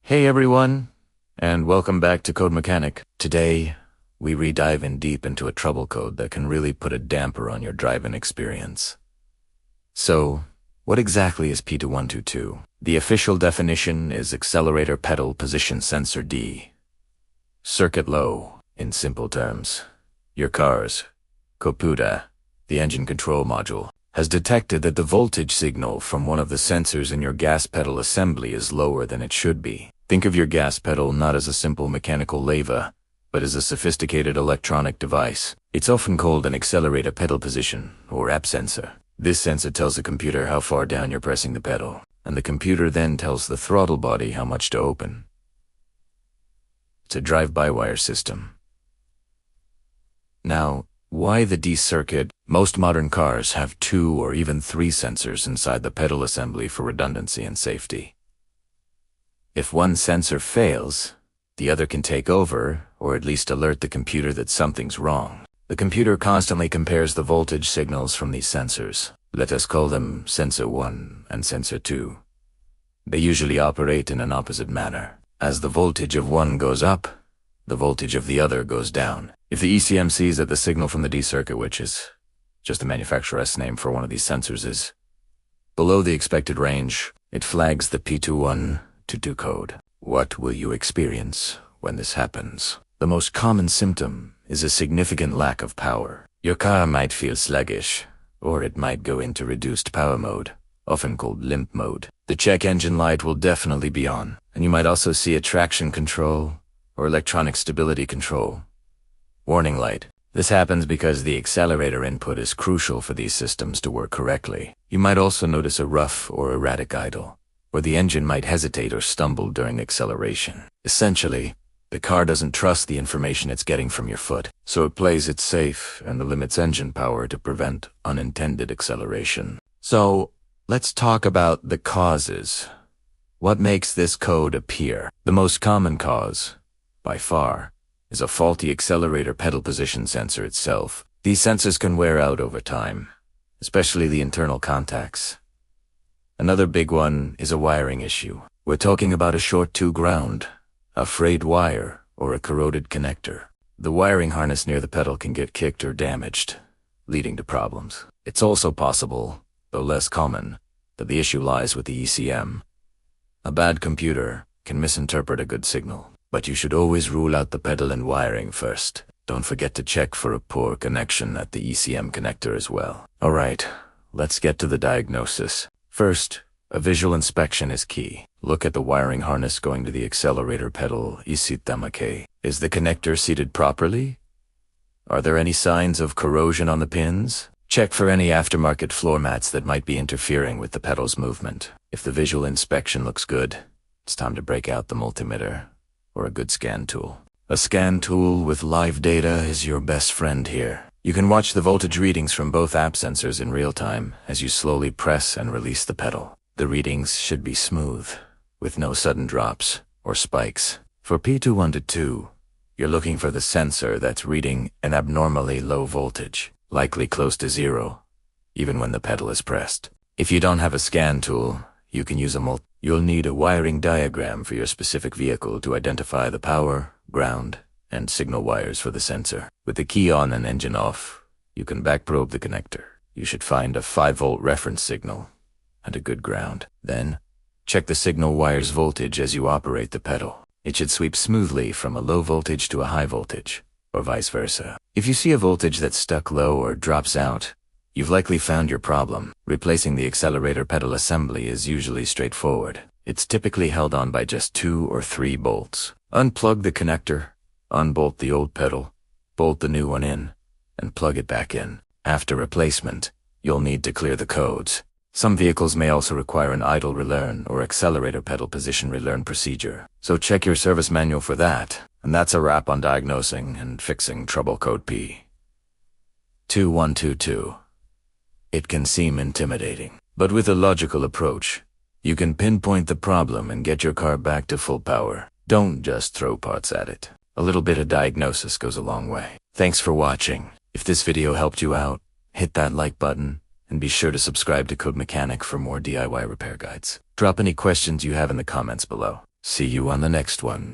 Hey everyone, and welcome back to CodeMechanic. Today, we re-dive in deep into a trouble code that can really put a damper on your driving experience. So, what exactly is P2122? The official definition is Accelerator Pedal Position Sensor D. Circuit low, in simple terms. Your car's computer, the engine control module, has detected that the voltage signal from one of the sensors in your gas pedal assembly is lower than it should be. Think of your gas pedal not as a simple mechanical lever, but as a sophisticated electronic device. It's often called an accelerator pedal position, or app sensor. This sensor tells the computer how far down you're pressing the pedal, and the computer then tells the throttle body how much to open. It's a drive-by-wire system. Now, why the D circuit? Most modern cars have 2 or even 3 sensors inside the pedal assembly for redundancy and safety. If one sensor fails, the other can take over, or at least alert the computer that something's wrong. The computer constantly compares the voltage signals from these sensors. Let us call them Sensor 1 and Sensor 2. They usually operate in an opposite manner. As the voltage of one goes up, the voltage of the other goes down. If the ECM sees that the signal from the D circuit, which is just the manufacturer's name for one of these sensors, is below the expected range, it flags the P2122 code. What will you experience when this happens? The most common symptom is a significant lack of power. Your car might feel sluggish, or it might go into reduced power mode, often called limp mode. The check engine light will definitely be on, and you might also see a traction control or electronic stability control warning light. This happens because the accelerator input is crucial for these systems to work correctly. You might also notice a rough or erratic idle, where the engine might hesitate or stumble during acceleration. Essentially, the car doesn't trust the information it's getting from your foot, so it plays it safe and limits engine power to prevent unintended acceleration. So, let's talk about the causes. What makes this code appear? The most common cause, by far, is a faulty accelerator pedal position sensor itself. These sensors can wear out over time, especially the internal contacts. Another big one is a wiring issue. We're talking about a short to ground, a frayed wire, or a corroded connector. The wiring harness near the pedal can get kicked or damaged, leading to problems. It's also possible, though less common, that the issue lies with the ECM. A bad computer can misinterpret a good signal, but you should always rule out the pedal and wiring first. Don't forget to check for a poor connection at the ECM connector as well. Alright, let's get to the diagnosis. First, a visual inspection is key. Look at the wiring harness going to the accelerator pedal. Is the connector seated properly? Are there any signs of corrosion on the pins? Check for any aftermarket floor mats that might be interfering with the pedal's movement. If the visual inspection looks good, it's time to break out the multimeter or a good scan tool. A scan tool with live data is your best friend here. You can watch the voltage readings from both app sensors in real time as you slowly press and release the pedal. The readings should be smooth, with no sudden drops or spikes. For P2122, you're looking for the sensor that's reading an abnormally low voltage, likely close to 0, even when the pedal is pressed. If you don't have a scan tool, you can use You'll need a wiring diagram for your specific vehicle to identify the power, ground, and signal wires for the sensor. With the key on and engine off, you can backprobe the connector. You should find a 5-volt reference signal and a good ground. Then, check the signal wire's voltage as you operate the pedal. It should sweep smoothly from a low voltage to a high voltage, or vice versa. If you see a voltage that's stuck low or drops out, you've likely found your problem. Replacing the accelerator pedal assembly is usually straightforward. It's typically held on by just 2 or 3 bolts. Unplug the connector, unbolt the old pedal, bolt the new one in, and plug it back in. After replacement, you'll need to clear the codes. Some vehicles may also require an idle relearn or accelerator pedal position relearn procedure, so check your service manual for that. And that's a wrap on diagnosing and fixing trouble code P2122. It can seem intimidating, but with a logical approach, you can pinpoint the problem and get your car back to full power. Don't just throw parts at it. A little bit of diagnosis goes a long way. Thanks for watching. If this video helped you out, hit that like button, and be sure to subscribe to CodeMechanic for more DIY repair guides. Drop any questions you have in the comments below. See you on the next one.